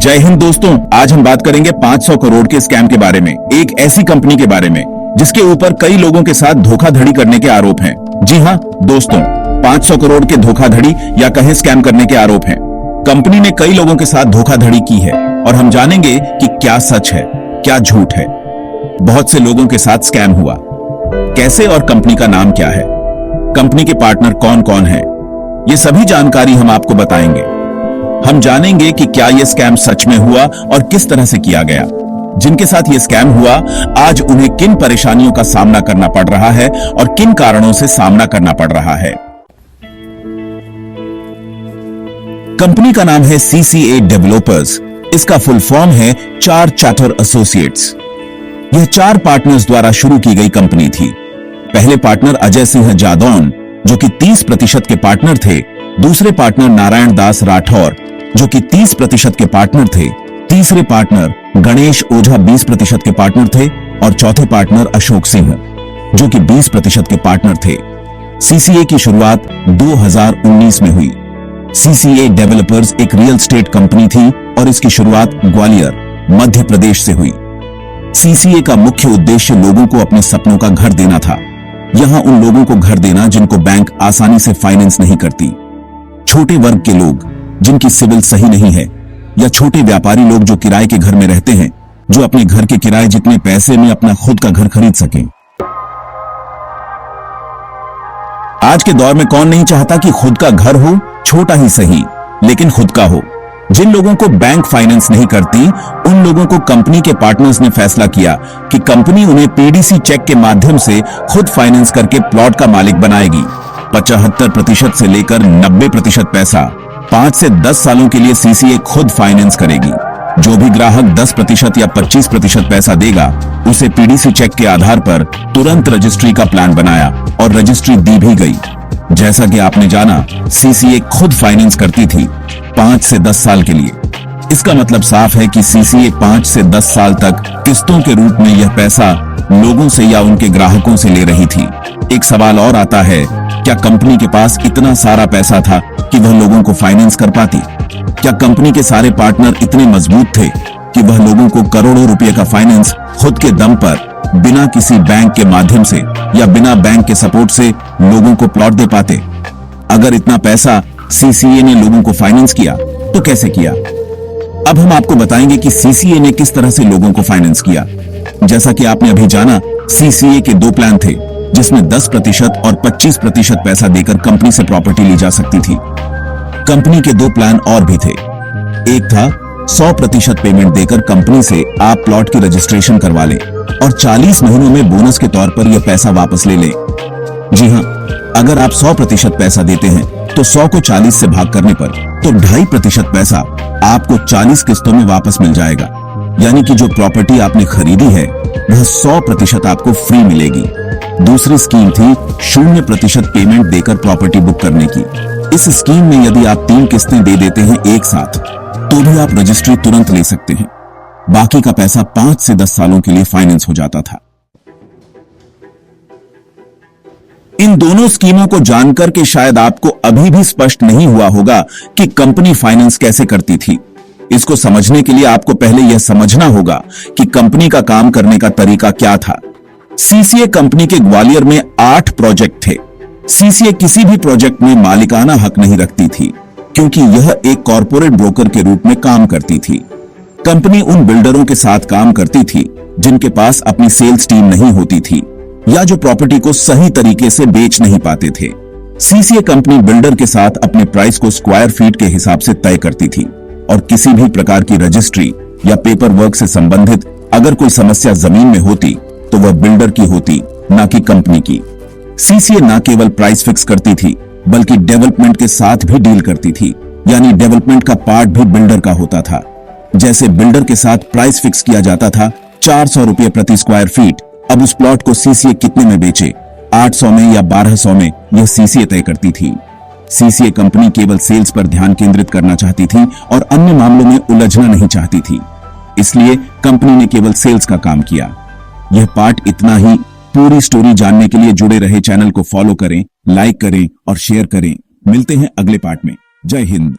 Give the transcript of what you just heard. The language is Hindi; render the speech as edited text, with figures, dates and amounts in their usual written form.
जय हिंद दोस्तों, आज हम बात करेंगे 500 करोड़ के स्कैम के बारे में। एक ऐसी कंपनी के बारे में जिसके ऊपर कई लोगों के साथ धोखाधड़ी करने के आरोप हैं। जी हां दोस्तों, 500 करोड़ के धोखाधड़ी या कहें स्कैम करने के आरोप हैं। कंपनी ने कई लोगों के साथ धोखाधड़ी की है और हम जानेंगे कि क्या सच है, क्या झूठ है। बहुत से लोगों के साथ स्कैम हुआ, कैसे और कंपनी का नाम क्या है, कंपनी के पार्टनर कौन कौन है, ये सभी जानकारी हम आपको बताएंगे। हम जानेंगे कि क्या यह स्कैम सच में हुआ और किस तरह से किया गया। जिनके साथ यह स्कैम हुआ, आज उन्हें किन परेशानियों का सामना करना पड़ रहा है और किन कारणों से सामना करना पड़ रहा है। कंपनी का नाम है CCA डेवलपर्स। इसका फुल फॉर्म है चार चार्टर एसोसिएट्स। यह 4 पार्टनर्स द्वारा शुरू की गई कंपनी थी। पहले पार्टनर अजय सिंह जादौन, जो कि 30% के पार्टनर थे। दूसरे पार्टनर नारायण दास राठौर, जो कि 30% के पार्टनर थे। तीसरे पार्टनर गणेश ओझा 20% के पार्टनर थे और चौथे पार्टनर अशोक सिंह, जो कि 20% के पार्टनर थे। CCA की शुरुआत 2019 में हुई। CCA डेवलपर्स एक रियल एस्टेट कंपनी थी और इसकी शुरुआत ग्वालियर, मध्य प्रदेश से हुई। CCA का मुख्य उद्देश्य लोगों को अपने सपनों का घर देना था। यहां उन लोगों को घर देना जिनको बैंक आसानी से फाइनेंस नहीं करती। छोटे वर्ग के लोग जिनकी सिविल सही नहीं है, या छोटे व्यापारी लोग जो किराए के घर में रहते हैं, जो अपने घर के किराए जितने पैसे में अपना खुद का घर खरीद सकें। आज के दौर में कौन नहीं चाहता कि खुद का घर हो, छोटा ही सही लेकिन खुद का हो। जिन लोगों को बैंक फाइनेंस नहीं करती, उन लोगों को कंपनी के पार्टनर्स ने फैसला किया कि कंपनी उन्हें PDC चेक के माध्यम से खुद फाइनेंस करके प्लॉट का मालिक बनाएगी। 75% से लेकर 90% पैसा 5 से 10 सालों के लिए CCA खुद फाइनेंस करेगी। जो भी ग्राहक 10% या 25% पैसा देगा, उसे PDC चेक के आधार पर तुरंत रजिस्ट्री का प्लान बनाया और रजिस्ट्री दी भी गई। जैसा कि आपने जाना, CCA खुद फाइनेंस करती थी 5 से 10 साल के लिए। इसका मतलब साफ है कि CCA 5 से 10 साल तक किस्तों के रूप में यह पैसा लोगों से या उनके ग्राहकों से ले रही थी। एक सवाल और आता है, क्या कंपनी के पास इतना सारा पैसा था कि वह लोगों को फाइनेंस कर पाती? क्या कंपनी के सारे पार्टनर इतने मजबूत थे कि वह लोगों को करोड़ों रुपए का फाइनेंस खुद के दम पर, बिना किसी बैंक के माध्यम से या बिना बैंक के सपोर्ट से लोगों को प्लॉट दे पाते? अगर इतना पैसा CCA ने लोगों को फाइनेंस किया तो कैसे किया? अब हम आपको बताएंगे कि CCA ने किस तरह से लोगों को फाइनेंस किया। जैसा कि आपने अभी जाना, CCA के 2 प्लान थे, जिसमें 10% और 25% पैसा देकर कंपनी से प्रॉपर्टी ली जा सकती थी। कंपनी के 2 प्लान और भी थे। एक था 100% पेमेंट देकर कंपनी से आप प्लॉट की रजिस्ट्रेशन करवा लें और 40 महीनों में बोनस के तौर पर यह पैसा वापस ले लें। जी हां, अगर आप 100% पैसा देते हैं तो 100 को 40 से भाग करने पर तो 2.5% पैसा आपको 40 किस्तों में वापस मिल जाएगा। यानी कि जो प्रॉपर्टी आपने खरीदी है वह 100% आपको फ्री मिलेगी। दूसरी स्कीम थी 0% पेमेंट देकर प्रॉपर्टी बुक करने की। इस स्कीम में यदि आप 3 किस्तें दे देते हैं एक साथ, तो भी आप रजिस्ट्री तुरंत ले सकते हैं। बाकी का पैसा 5 से 10 सालों के लिए फाइनेंस हो जाता था। इन दोनों स्कीमों को जानकर के शायद आपको अभी भी स्पष्ट नहीं हुआ होगा कि कंपनी फाइनेंस कैसे करती थी। इसको समझने के लिए आपको पहले यह समझना होगा कि कंपनी का काम करने का तरीका क्या था। CCA कंपनी के ग्वालियर में 8 प्रोजेक्ट थे। CCA किसी भी प्रोजेक्ट में मालिकाना हक नहीं रखती थी, क्योंकि यह एक कॉर्पोरेट ब्रोकर के रूप में काम करती थी। कंपनी उन बिल्डरों के साथ काम करती थी जिनके पास अपनी सेल्स टीम नहीं होती थी या जो प्रॉपर्टी को सही तरीके से बेच नहीं पाते थे। CCA कंपनी बिल्डर के साथ अपने प्राइस को स्क्वायर फीट के हिसाब से तय करती थी और किसी भी प्रकार की रजिस्ट्री या पेपर वर्क से संबंधित अगर कोई समस्या जमीन में होती तो वह बिल्डर की होती, ना कि कंपनी की। CCA ना केवल प्राइस फिक्स करती थी बल्कि डेवलपमेंट के साथ भी डील करती थी, यानी डेवलपमेंट का पार्ट भी बिल्डर का होता था। जैसे बिल्डर के साथ प्राइस फिक्स किया जाता था 400 रुपये प्रति स्क्वायर फीट। अब उस प्लॉट को CCA कितने में बेचे, 800 में या 1200 में, यह CCA तय करती थी। CCA कंपनी केवल सेल्स पर ध्यान केंद्रित करना चाहती थी और अन्य मामलों में उलझना नहीं चाहती थी। इसलिए कंपनी ने केवल सेल्स का काम किया। यह पार्ट इतना ही। पूरी स्टोरी जानने के लिए जुड़े रहे, चैनल को फॉलो करें, लाइक करें और शेयर करें। मिलते हैं अगले पार्ट में। जय हिंद।